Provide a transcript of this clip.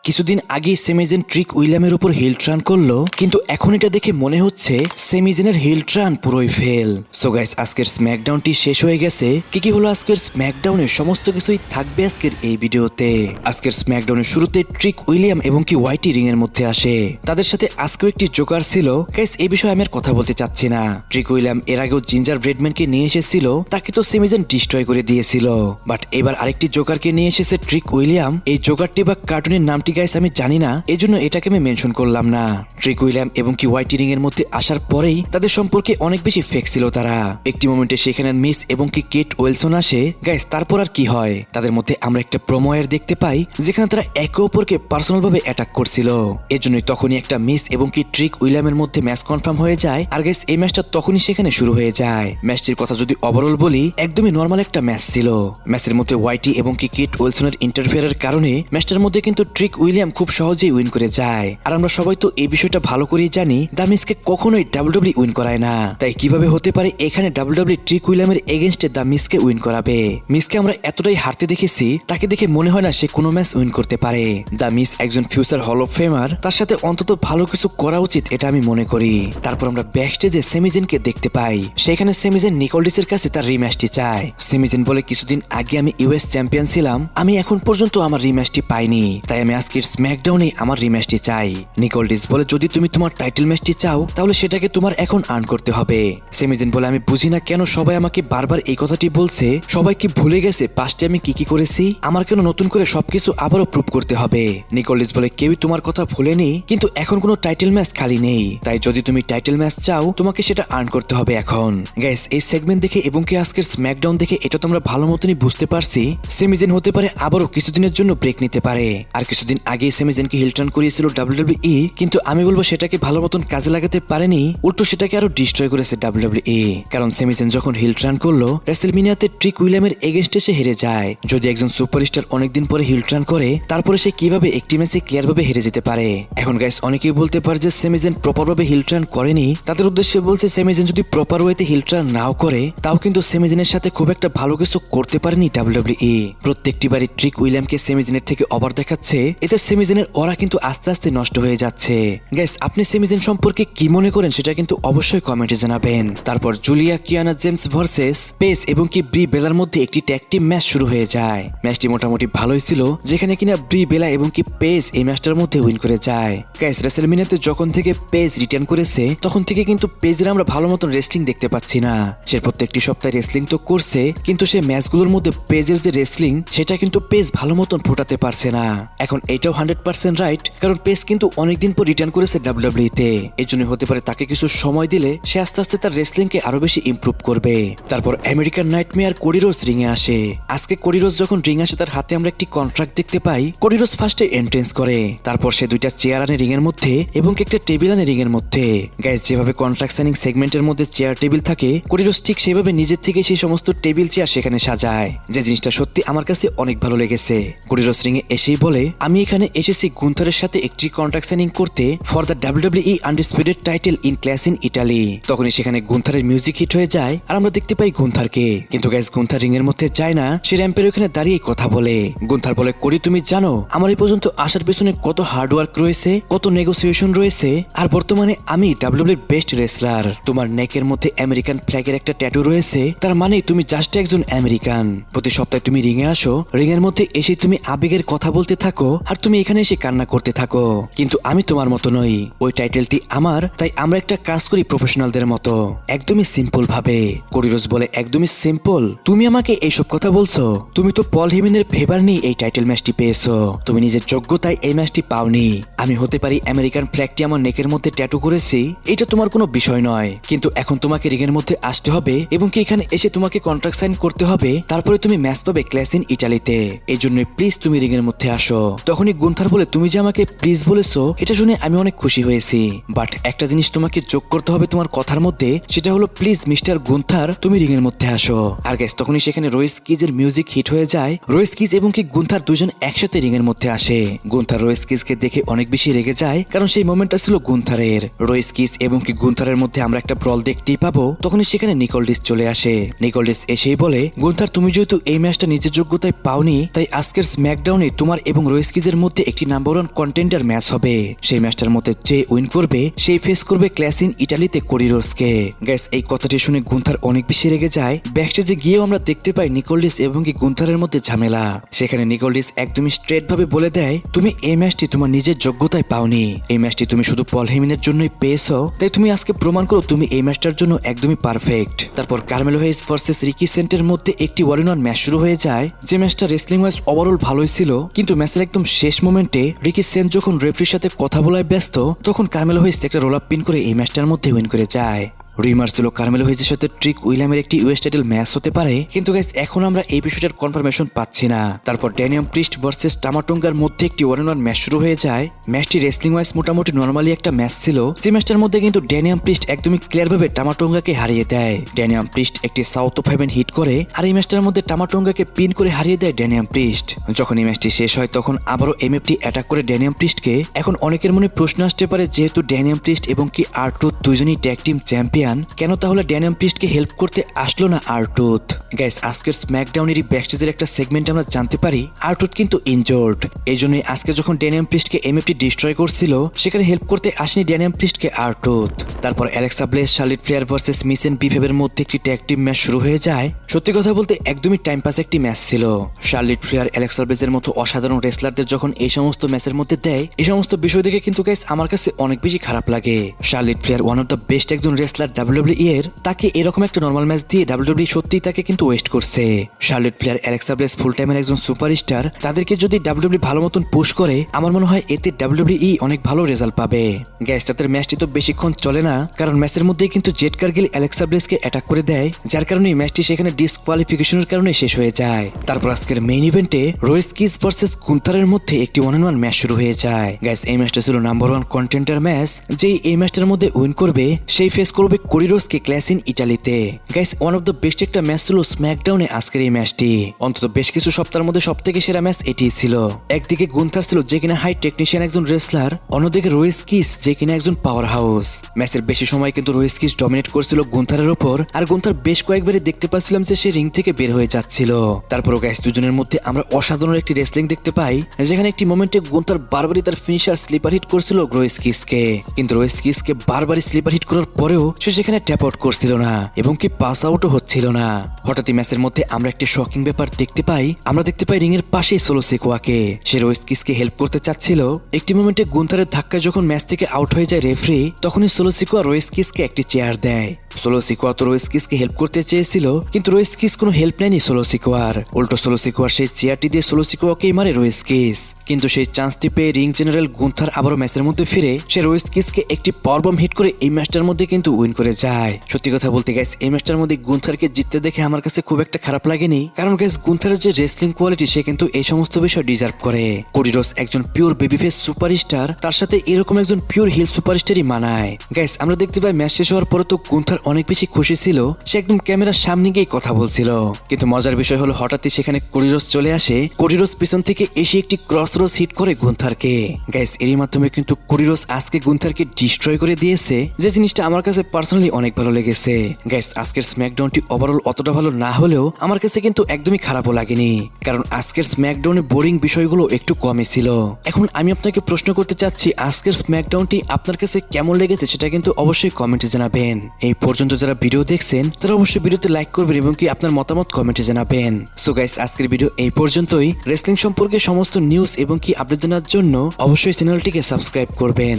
কিছুদিন আগে সেমিজেন ট্রিক উইলিয়ামের উপর হিল টার্ন করলো, কিন্তু এখন এটা দেখে মনে হচ্ছে সেমিজেনের হিল টার্ন পুরোই ফেল। সো গাইস, আজকের স্ম্যাকডাউনটি শেষ হয়ে গেছে। কি হলো আজকের স্ম্যাকডাউনের সমস্ত কিছুই থাকবে আজকের এই ভিডিওতে। আজকের স্ম্যাকডাউনের শুরুতে ট্রিক উইলিয়াম এবং ওয়াইটি রিং এর মধ্যে আসে। তাদের সাথে আজকেও একটি জোকার ছিল। গাইস, এই বিষয়ে আমি আর কথা বলতে চাচ্ছি না। ট্রিক উইলিয়াম এর আগেও জিঞ্জার ব্রেডম্যানকে নিয়ে এসেছিল, তাকে তো সেমিজেন ডিস্ট্রয় করে দিয়েছিল। বাট এবার আরেকটি জোকারকে নিয়ে এসেছে ট্রিক উইলিয়াম। এই জোকারটি বা কার্টুনের নামটি গাইস আমি জানি না, এজন্য এটাকে আমি মেনশন করলাম না। ট্রিক উইলিয়াম এবং ওয়াইটি রিং এর মধ্যে আসার পরেই তাদের সম্পর্কে অনেক বেশি ফেক ছিল তারা। একটি মোমেন্টে সেখানে মিস এবং কেট ওয়েলসন আসে। গাইস, তারপর আর কি হয়, তাদের মধ্যে আমরা একটা প্রোমো এর দেখতে পাই যেখানে তারা একে অপরকে পার্সোনাল ভাবে অ্যাটাক করছিল। এজন্যই তখনই একটা মিস এবং ট্রিক উইলিয়ামের মধ্যে ম্যাচ কনফার্ম হয়ে যায়। আর গাইস, এই ম্যাচটা তখনই সেখানে শুরু হয়ে যায়। ম্যাচটির কথা যদি ওভারঅল বলি, একদমই নরমাল একটা ম্যাচ ছিল। ম্যাচের মধ্যে ওয়াইটি এবং কেট ওয়েলসনের ইন্টারফেয়ারের কারণে ম্যাচটার মধ্যে কিন্তু ট্রিক উইলিয়াম খুব সহজেই উইন করে যায়। আর আমরা সবাই তো এই বিষয়টা ভালো করেই জানি, দা মিসকে কখনোই ডাব্লিউডাব্লিউ উইন করায় না। তাই কিভাবে হতে পারে এখানে ডাব্লিউডাব্লিউ ট্রিক উইলিয়ামের এগেইনস্টে দা মিসকে উইন করাবে? মিসকে আমরা এতটাই হারতে দেখেছি, তাকে দেখে মনে হয় না সে কোনো ম্যাচ উইন করতে পারে। দা মিস একজন ফিউচার হল অফ ফেমার, তার সাথে অন্তত ভালো কিছু করা উচিত, এটা আমি মনে করি। তারপর আমরা ব্যাকস্টেজে সেমিজেনকে দেখতে পাই। সেখানে সেমিজেন নিকোলডিসের কাছে তার রিম্যাচটি চায়। সেমিজেন বলে, কিছুদিন আগে আমি ইউএস চ্যাম্পিয়ন ছিলাম, আমি এখন পর্যন্ত আমার রিম্যাচটি পাইনি, তাই আমি আজকের স্ম্যাকডাউনে আমার রিম্যাচটি চাই। নিকোলডিস বলে, যদি তুমি তোমার টাইটেল ম্যাচটি চাও তাহলে সেটাকে তোমার এখন আর্ন করতে হবে। সেমিজেন বলে, আমি বুঝি না কেন সবাই আমাকে বারবার এই কথাটি বলছে। সবাই কি ভুলে গেছে পাস্টে আমি কি করেছি? আমার কেন নতুন করে সবকিছু আবারও প্রুভ করতে হবে? নিকোলডিস বলে, কেউই তোমার কথা ভুলেনি, কিন্তু এখন কোনো টাইটেল ম্যাচ খালি নেই, তাই যদি তুমি টাইটেল ম্যাচ চাও তোমাকে সেটা আর্ন করতে হবে এখন। গাইস, এই সেগমেন্ট দেখে এবং আজকের স্ম্যাকডাউন দেখে এটা তোমরা ভালো মতনই বুঝতে পারছি, সেমিজেন হতে পারে আবারও কিছুদিনের জন্য ব্রেক নিতে পারে। আর কিছুদিন আগে সেমিজেনকে হিল টার্ন করিয়েছিল ডাব্লিউডাব্লিউই, কিন্তু আমি বলবো সেটাকে ভালো মতন কাজে লাগাতে পারেনি, উল্টো সেটাকে আরো ডিস্ট্রয় করেছে ডাব্লিউডাব্লিউই। কারণ সেমিজেন যখন হিল টার্ন করলো, রেসেলমিনিয়াতে ট্রিক উইলিয়ামের এগেইনস্টে সে হেরে যায়। যদি একজন সুপারস্টার অনেকদিন পরে হিল টার্ন করে, তারপরে সে কিভাবে একটি ম্যাচে ক্লিয়ার ভাবে হেরে যেতে পারে? এখন গাইস, অনেকেই বলতে পারে যে সেমিজেন প্রপার ভাবে হিল টার্ন করেনি। তাদের উদ্দেশ্যে বলছে, সেমিজেন যদি প্রপার ওয়েতে হিল টার্ন নাও করে, তাও কিন্তু সেমিজেনের সাথে খুব একটা ভালো কিছু করতে পারেনি ডাব্লিউডাব্লিউই। প্রত্যেকটি বারে ট্রিক উইলিয়ামকে সেমিজেনের থেকে ওভার দেখাচ্ছে, এতে সেমিজেনের ওরা কিন্তু আস্তে আস্তে নষ্ট হয়ে যাচ্ছে। গাইস, আপনি সেমিজেন সম্পর্কে কি মনে করেন সেটা কিন্তু অবশ্যই কমেন্টে জানাবেন। তারপর Julia Qiana James versus pace এবং ব্রি বেলার মধ্যে একটি ট্যাগ টিম ম্যাচ শুরু হয়ে যায়। ম্যাচটি মোটামুটি ভালোই ছিল, যেখানে কিনা ব্রি বেলা এবং পেস এই ম্যাচটার মধ্যে উইন করে যায়। গাইস, রেসেলমিনিয়াতে যখন থেকে পেস রিটার্ন করেছে, তখন থেকে কিন্তু পেজের আমরা ভালো মতন রেসলিং দেখতে পাচ্ছি না। সে প্রত্যেকটি সপ্তাহে রেসলিং তো করছে, কিন্তু সে ম্যাচগুলোর মধ্যে পেজের যে রেসলিং, সেটা কিন্তু পেজ ভালো মতন ফোটাতে পারছে না। এখন এটাও 100% রাইট, কারণ পেজ কিন্তু অনেকদিন পর রিটার্ন করেছে ডাব্লিউডাব্লিউতে। এই জন্য হতে পারে তাকে কিছু সময় দিলে সে আস্তে আস্তে তার রেসলিংকে আরো বেশি ইমপ্রুভ করবে। তারপর আমেরিকান নাইটমেয়ার কোডি রোজ রিং এ আসে। আজকে কোডি রোজ যখন রিং আসে, তার হাতে আমরা একটি কন্ট্রাক্ট দেখতে পাই। কোডি রোজ ফার্স্টে এন্ট্রেন্স করে, তারপর সে দুইটা চেয়ার আনে রিং এর মধ্যে এবং একটা টেবিল আনে রিং এর মধ্যে। গাইস, যেভাবে কন্ট্রাক্ট সাইনিং সেগমেন্টের মধ্যে চেয়ার টেবিল থাকে, কোডি রোজ ঠিক সেইভাবে নিজের থেকে সেই সমস্ত টেবিল চেয়ার সেখানে সাজায়, যে জিনিসটা সত্যি আমার কাছে অনেক ভালো লেগেছে। কোডি রোজ রিং এ এসেই বলে, আমি এখানে এসেছি গুন্থারের সাথে একটি কন্ট্রাক্ট সাইনিং করতে for the WWE undisputed title in class in Italy. তখনই সেখানে গুন্থারের মিউজিক হিট হয়ে যায়, আর আমরা দেখতে পাই গুন্থারকে। কিন্তু গাইস, গুন্থার রিং এর মধ্যে যায় না, সে র্যাম্পের ওখানে দাঁড়িয়ে কথা বলে। গুন্থার বলে, কোডি, তুমি জানো আমার এই পর্যন্ত আসার পেছনে কত হার্ড ওয়ার্ক রয়েছে, কত নেগোসিয়েশন রয়েছে, আর বর্তমানে আমি ডাব্লিউডাব্লিউর বেস্ট রেসলার। তোমার নেকের মধ্যে আমেরিকান ফ্ল্যাগের একটা ট্যাটু রয়েছে, তার মানে তুমি জাস্ট একজন আমেরিকান। প্রতি সপ্তাহে তুমি রিং এ আসো, রিং এর মধ্যে এসে তুমি আবেগের কথা বলতে থাকো, আর তুমি এখানে এসে কান্না করতে থাকো, কিন্তু আমি তোমার মতো নই। ওই টাইটেলটি আমার, তাই আমরা একটা কাজ করি প্রফেশনালদের মতো, একদমই সিম্পল ভাবে। কোডি রোজ বলে, একদমই সিম্পল? তুমি আমাকে এইসব কথা বলছো? তুমি তো পল হেমেনের ফেভার নিয়ে এই টাইটেল ম্যাচটি পেয়েছো, তুমি নিজের যোগ্যতায় এই ম্যাচটি পাওনি। আমি হতে পারি আমেরিকান ফ্ল্যাগটি আমার নেকের মধ্যে ট্যাটু করেছি, এটা তোমার কোনো বিষয় নয়, কিন্তু এখন তোমাকে রিং এর মধ্যে আসতে হবে এবং এখানে এসে তোমাকে কন্ট্রাক্ট সাইন করতে হবে, তারপরে তুমি ম্যাচ পাবে ক্লাস ইন ইটালিতে। এই জন্য প্লিজ তুমি রিং এর মধ্যে আসো। তখনই গুন্থার বলে, তুমি যে আমাকে প্লিজ বলেছো, এটা শুনে আমি অনেক খুশি হয়েছি, বাট একটা জিনিস তোমাকে যোগ করতে হবে তোমার কথার মধ্যে, সেটা হলো প্লিজ মিস্টার গুন্থার, তুমি রিং এর মধ্যে আসো। আর গাইস, তখনই সেখানে রয়েস কিজের মিউজিক হিট হয়ে যায়। রয়েস কিজ এবং গুন্থার দুজন একসাথে রিং এর মধ্যে আসে। গুন্থার রয়েস কিজকে দেখে অনেক বেশি রেগে যায়, কারণ সেই মোমেন্টটা ছিল গুন্থারের। রয়েস কিজ এবং গুন্থারের মধ্যে আমরা একটা ব্রল দেখতেই পাবো। তখনই সেখানে নিকোলডিস চলে আসে। নিকোলডিস এসেই বলে, গুন্থার, তুমি যেহেতু এই ম্যাচটা নিজের যোগ্যতায় পাওনি, তাই আজকের স্ম্যাকডাউনে তোমার এবং রয়েস কিজের মধ্যে একটি নাম্বার 1 কন্টেন্ডার ম্যাচ হবে। সেই ম্যাচটার মধ্যে যে উইন করবে সেই ফেস করবে ক্লাস ইন ইটালিতে কোডি রোডসকে। গাইস এই কথাটি শুনে গুন্থার অনেক বেশি রেগে যায়। ব্যাকস্টেজে গিয়েও আমরা দেখতে পাই নিকোলডিস এবং কি গুন্থারের মধ্যে ঝামেলা। সেখানে নিকোলডিস একদমই স্ট্রেট ভাবে বলে দেয়, তুমি এই ম্যাচটি তোমার নিজের যোগ্যতায় পাওনি, এই ম্যাচটি তুমি শুধু পল হেমিনের জন্যই পেয়েছো, তাই তুমি আজকে প্রমাণ করো তুমি এই ম্যাচটার জন্য একদমই পারফেক্ট। তারপর কার্মেলো হেইস ভার্সেস রিকি সেন্টের মধ্যে একটি 1-on-1 ম্যাচ শুরু হয়ে যায়। যে ম্যাচটা রেসলিং ওয়াইজ ওভারঅল ভালোই ছিল, কিন্তু ম্যাচের একদম শেষ মোমেন্টে রিকি সেন্ট যখন রেফারির সাথে কথা বলায় ব্যস্ত, তখন কার্মেলো হেইস একটা রোল আপ পিন করে এই ম্যাচটার মধ্যে উইন করে যায়। রিমার ছিল কার্মেলো হেইজের সাথে ট্রিক উইলিয়ামের একটি ইউএস টাইটেল ম্যাচ হতে পারে, কিন্তু গাইস এখন আমরা এই বিষয়টার কনফার্মেশন পাচ্ছি না। তারপর ড্যানিয়াম প্রিস্ট ভার্সেস টামাটোঙ্গার মধ্যে একটি 1-on-1 ম্যাচ শুরু হয়ে যায়। ম্যাচটি রেসলিং ওয়াইজ মোটামুটি নরমালি একটা ম্যাচ ছিল, যে ম্যাচটার মধ্যে কিন্তু ড্যানিয়াম প্রিস্ট একদমই ক্লিয়ার ভাবে টামাটোঙ্গাকে হারিয়ে দেয়। ড্যানিয়াম প্রিস্ট একটি সাউথ অফ হেভেন হিট করে, আর এই ম্যাচটার মধ্যে টামাটোঙ্গাকে পিন করে হারিয়ে দেয় ড্যানিয়াম প্রিস্ট। যখন এই ম্যাচটি শেষ হয় তখন আবারও এমএফটি অ্যাটাক করে ড্যানিয়াম প্রিস্টকে। এখন অনেকের মনে প্রশ্ন আসতে পারে, যেহেতু ড্যানিয়াম প্রিস্ট এবং কি আরটুথ দুইজনই ট্যাগ টিম চ্যাম্পিয়ন, কেন তাহলে ড্যানিয়াম প্রিস্টকে হেল্প করতে আসলো না আরটুথ? গাইস আজকের স্ম্যাকডাউনেরই ব্যাকস্টেজের একটা সেগমেন্ট আমরা জানতে পারি আরটুথ কিন্তু ইনজোর্ড। এই জন্যই আজকে যখন ড্যানিয়াম প্রিস্টকে এমএফটি ডিস্ট্রয় করছিল, সেখানে হেল্প করতে আসেনি ড্যানিয়াম প্রিস্টকে আরটুথ। তারপর Alexa Bliss Charlotte Flair versus মিস এন্ড বিফেবের মধ্যে একটি ট্যাগ টিম ম্যাচ শুরু হয়ে যায়। সত্যি কথা বলতে একদমই টাইম পাস একটি ম্যাচ ছিল। শার্লেট ফ্লেয়ার অ্যালেক্সা ব্লেসের মতো অসাধারণ রেসলারদের যখন এই সমস্ত ম্যাচের মধ্যে দেয়, এই সমস্ত বিষয় দেখে কিন্তু গাইস আমার কাছে অনেক বেশি খারাপ লাগে। Charlotte Flair one of the best একজন রেসলার ডাব্লিউডব্লিউই এর, তাকে এরকম একটা নর্মাল ম্যাচ দিয়ে ডাব্লিউডব্লিউই সত্যিই তাকে কিন্তু ওয়েস্ট করছে। শার্লেট ফ্লেয়ার অ্যালেক্সা ব্লেস ফুল টাইমের একজন সুপারস্টার, তাদেরকে যদি ডাব্লিউডব্লিউই ভালো মতন পুশ করে, আমার মনে হয় এতে ডাব্লিউডব্লিউই অনেক ভালো রেজাল্ট পাবে। গাইস তাদের ম্যাচটি তো বেশিক্ষণ চলে না, কারণ ম্যাচের মধ্যেই কিন্তু জেড কারগিল অ্যালেক্সা ব্লেসকে অ্যাটাক করে দেয়, যার কারণে ম্যাচটি সেখানে ডিসকোয়ালিফিকেশনের কারণে শেষ হয়ে যায়। তারপর আজকের মেইন ইভেন্টে রয়েস কিস ভার্সেস গুন্থারের মধ্যে একটি 1-on-1 ম্যাচ শুরু হয়ে যায়। গাইস এই ম্যাচটা ছিল নাম্বার 1 কন্টেন্ডার ম্যাচ। যেই এই ম্যাচটার মধ্যে উইন করবে সেই ফেস করবে কোডি রোডসকে ক্লাস ইন ইটালিতে। Guys one of the best একটা ম্যাচ ছিল স্ম্যাকডাউনে আজকের এই ম্যাচটি। অন্তত বেশ কিছু সপ্তাহের মধ্যে সবথেকে সেরা ম্যাচ এটিই ছিল। একদিকে গুন্থার ছিল যে কিনা হাই টেকনিশিয়ান একজন রেসলার, অন্যদিকে রয়েস কিস যে কিনা একজন পাওয়ার হাউস। ম্যাচের বেশি সময় কিন্তু রয়েস কিস ডমিনেট করছিল গুন্থারের উপর, আর গুন্থার বেশ কয়েকবারই দেখতে পাচ্ছিলাম যে সে রিং থেকে বের হয়ে যাচ্ছিল। তারপরও গাইস দুজনের মধ্যে আমরা অসাধারণ একটি রেসলিং দেখতে পাই, যেখানে একটি মোমেন্টে গুন্থার বারবারই তার ফিনিশার স্লিপার হিট করছিল রয়েস কিসকে, কিন্তু রয়েস কিসকে বারবারই স্লিপার হিট করার পরেও সে সেখানে ট্যাপ আউট করছিল না এবং কি পাস আউটও হচ্ছিল না। হঠাৎই ম্যাচের মধ্যে আমরা একটি শকিং ব্যাপার দেখতে পাই। আমরা দেখতে পাই রিং এর পাশেই সোলো সিকোয়াকে। সে রয়েস কিসকে হেল্প করতে চাচ্ছিল। একটি মোমেন্টে গুন্থারের ধাক্কায় যখন ম্যাচ থেকে আউট হয়ে যায় রেফারি, তখনই সোলো সিকোয়া রয়েস কিসকে একটি চেয়ার দেয়। সোলো সিকোয়া তো রয়েস কিসকে হেল্প করতে চেয়েছিল, কিন্তু রয়েস কিস কোনো হেল্প নেয়নি সোলো সিকোয়ার। উল্টো সোলো সিকোয়ার সেই চেয়ারটি দিয়ে সোলো সিকোয়াকেই মারে রয়েস কিস। কিন্তু সেই চান্সটি পেয়ে রিং জেনারেল গুন্থার আবারও ম্যাচের মধ্যে ফিরে সে রয়েস কিসকে একটি পাওয়ার বম্ব হিট করে এই ম্যাচটার মধ্যে কিন্তু উইন করে যায়। সত্যি কথা বলতে গাইস এই ম্যাচটার মধ্যে গুন্থারকে জিততে দেখে আমার কাছে খুব একটা খারাপ লাগেনি, কারণ গাইস গুন্থারের যে রেসলিং কোয়ালিটি সে কিন্তু এই সমস্ত বিষয় ডিজার্ভ করে। কোডি রোডস একজন পিওর বেবিফেস সুপারস্টার, তার সাথে এরকম একজন পিওর হিল সুপারস্টারই মানায়। গাইস আমরা দেখতে পাই ম্যাচ শেষ হওয়ার পরে তো গুন্থার অনেক বেশি খুশি ছিল, সে একদম ক্যামেরার সামনে গিয়ে কথা বলছিল। কিন্তু মজার বিষয় হলো হঠাৎই সেখানে কোডি রোডস চলে আসে। কোডি রোডস পিছন থেকে এসে একটি ক্রস রোজ হিট করে গুন্থারকে। গাইস এরই মাধ্যমে কিন্তু কোডি রোডস আজকে গুন্থারকে ডিস্ট্রয় করে দিয়েছে, যে জিনিসটা আমার কাছে পার্সোনালি অনেক ভালো লেগেছে। গাইস আজকের স্ম্যাকডাউনটি ওভারঅল অতটা ভালো না হলেও আমার কাছে কিন্তু একদমই খারাপও লাগেনি, কারণ আজকের স্ম্যাকডাউনে বোরিং বিষয়গুলো একটু কমই ছিল। এখন আমি আপনাকে প্রশ্ন করতে চাচ্ছি, আজকের স্ম্যাকডাউনটি আপনার কাছে কেমন লেগেছে সেটা কিন্তু অবশ্যই কমেন্টে জানাবেন। এই পর্যন্ত যারা ভিডিও দেখছেন তারা অবশ্যই ভিডিওতে লাইক করবেন এবং কি আপনার মতামত কমেন্টে জানাবেন। সো গাইস আজকের ভিডিও এই পর্যন্তই। রেসলিং সম্পর্কে সমস্ত নিউজ এবং কি আপডেট জানার জন্য অবশ্যই চ্যানেলটিকে সাবস্ক্রাইব করবেন।